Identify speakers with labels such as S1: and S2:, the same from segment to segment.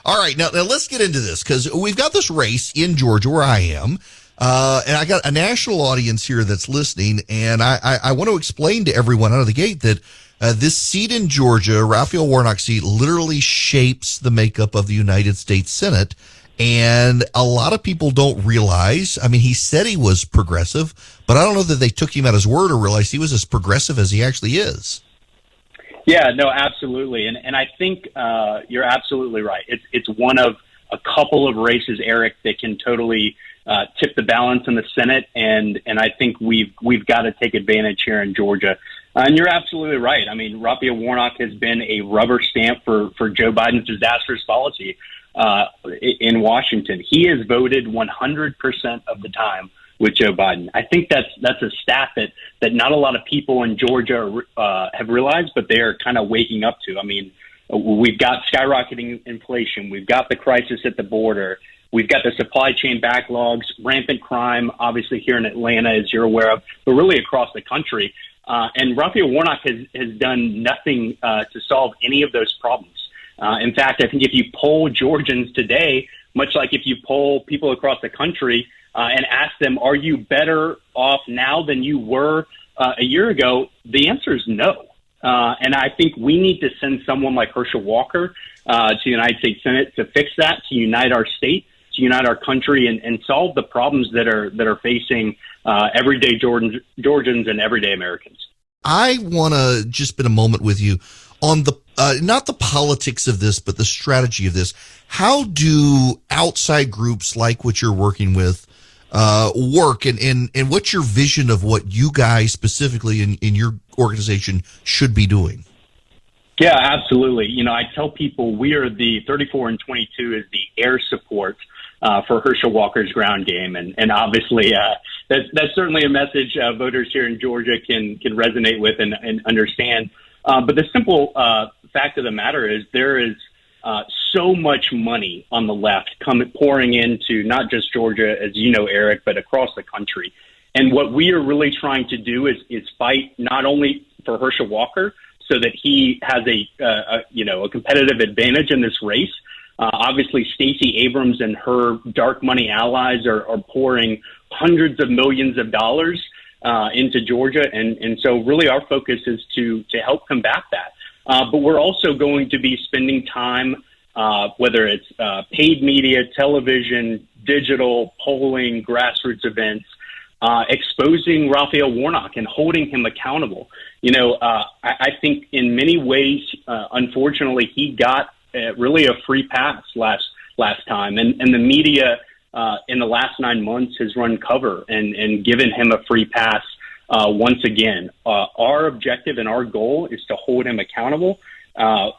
S1: All right, now let's get into this because we've got this race in Georgia where I am. And I got a national audience here that's listening, and I want to explain to everyone out of the gate that this seat in Georgia, Raphael Warnock seat, literally shapes the makeup of the United States Senate. And a lot of people don't realize, I mean, he said he was progressive, but I don't know that they took him at his word or realized he was as progressive as he actually is.
S2: Yeah, no, absolutely. And I think you're absolutely right. It's one of a couple of races, Eric, that can totally tip the balance in the Senate. And I think we've got to take advantage here in Georgia. And you're absolutely right. I mean, Raphael Warnock has been a rubber stamp for Joe Biden's disastrous policy in Washington. He has voted 100% of the time with Joe Biden. I think that's a stat that not a lot of people in Georgia have realized, but they're kind of waking up to. I mean, we've got skyrocketing inflation. We've got the crisis at the border. We've got the supply chain backlogs, rampant crime, obviously here in Atlanta, as you're aware of, but really across the country. And Raphael Warnock has done nothing to solve any of those problems. In fact, I think if you poll Georgians today, much like if you poll people across the country and ask them, are you better off now than you were a year ago, the answer is no. And I think we need to send someone like Herschel Walker to the United States Senate to fix that, to unite our state, to unite our country, and solve the problems that are facing everyday Georgians and everyday Americans.
S1: I want to just spend a moment with you on the not the politics of this, but the strategy of this. How do outside groups like what you're working with work, and what's your vision of what you guys specifically in your organization should be doing?
S2: Yeah, absolutely. You know, I tell people we are the 34N22 is the air support for Herschel Walker's ground game. And obviously that's certainly a message voters here in Georgia can resonate with and understand. But the simple fact of the matter is there is so much money on the left pouring into not just Georgia, as you know, Eric, but across the country. And what we are really trying to do is fight not only for Herschel Walker so that he has a competitive advantage in this race. Obviously, Stacey Abrams and her dark money allies are pouring hundreds of millions of dollars into Georgia. And so really our focus is to help combat that. But we're also going to be spending time, whether it's paid media, television, digital, polling, grassroots events, exposing Raphael Warnock and holding him accountable. You know, I think in many ways, unfortunately, he got really a free pass last time. And the media in the last 9 months has run cover and given him a free pass once again. Our objective and our goal is to hold him accountable.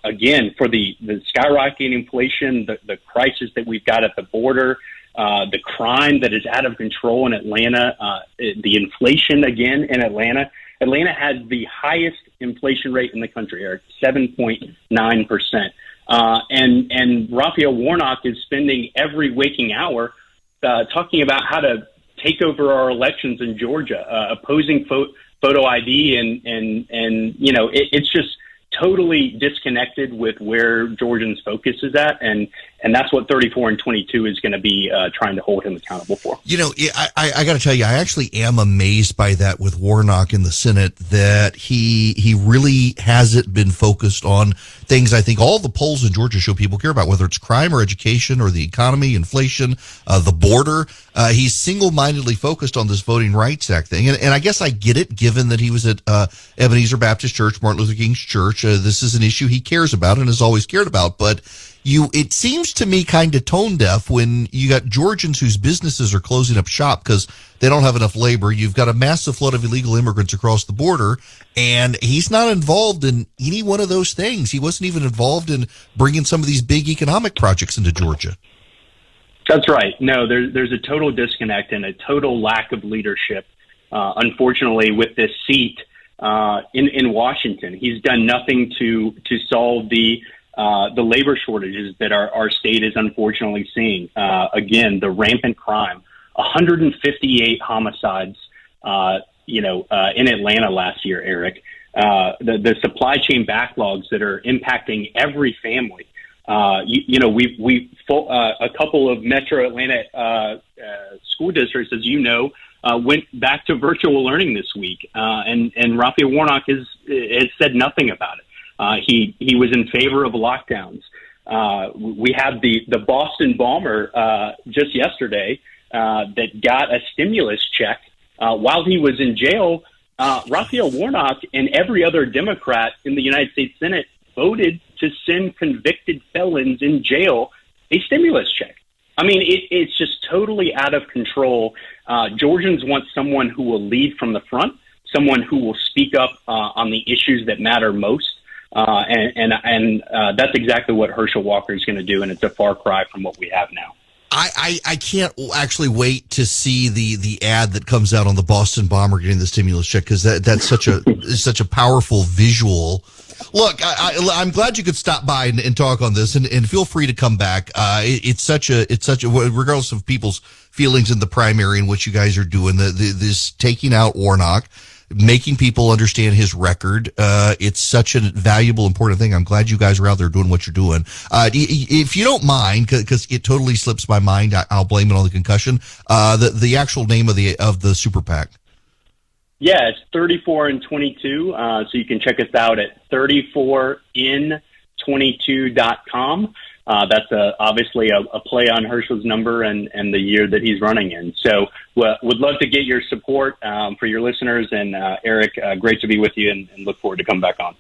S2: Again, for the skyrocketing inflation, the crisis that we've got at the border, the crime that is out of control in Atlanta, the inflation again in Atlanta. Atlanta has the highest inflation rate in the country, Eric, 7.9%. And Raphael Warnock is spending every waking hour talking about how to take over our elections in Georgia, opposing photo ID, and you know, it's just totally disconnected with where Georgians' focus is at, and that's what 34N22 is going to be trying to hold him accountable for.
S1: You know, I got to tell you, I actually am amazed by that with Warnock in the Senate, that he really hasn't been focused on things I think all the polls in Georgia show people care about, whether it's crime or education or the economy, inflation, the border. He's single-mindedly focused on this Voting Rights Act thing. And I guess I get it, given that he was at Ebenezer Baptist Church, Martin Luther King's church. This is an issue he cares about and has always cared about. But it seems to me kind of tone deaf when you got Georgians whose businesses are closing up shop because they don't have enough labor. You've got a massive flood of illegal immigrants across the border, and he's not involved in any one of those things. He wasn't even involved in bringing some of these big economic projects into Georgia.
S2: That's right. No, there's a total disconnect and a total lack of leadership, unfortunately, with this seat in Washington. He's done nothing to solve the labor shortages that our state is unfortunately seeing. Again, the rampant crime, 158 homicides, in Atlanta last year, Eric. The supply chain backlogs that are impacting every family. A couple of Metro Atlanta school districts, as you know, went back to virtual learning this week, and Raphael Warnock has said nothing about it. He was in favor of lockdowns. We had the Boston bomber just yesterday that got a stimulus check while he was in jail. Raphael Warnock and every other Democrat in the United States Senate voted to send convicted felons in jail a stimulus check. I mean, it's just totally out of control. Georgians want someone who will lead from the front, someone who will speak up on the issues that matter most. And that's exactly what Herschel Walker is going to do, and it's a far cry from what we have now.
S1: I can't actually wait to see the ad that comes out on the Boston bomber getting the stimulus check, because that's such a powerful visual. Look, I'm glad you could stop by and talk on this, and feel free to come back. It's such a regardless of people's feelings in the primary and what you guys are doing, this taking out Warnock, making people understand his record. It's such a valuable, important thing. I'm glad you guys are out there doing what you're doing. If you don't mind, because it totally slips my mind, I'll blame it on the concussion. The actual name of the super PAC.
S2: Yeah, it's 34N22. So you can check us out at 34N22.com. That's obviously a play on Herschel's number and the year that he's running in. So would love to get your support for your listeners. And Eric, great to be with you, and look forward to come back on.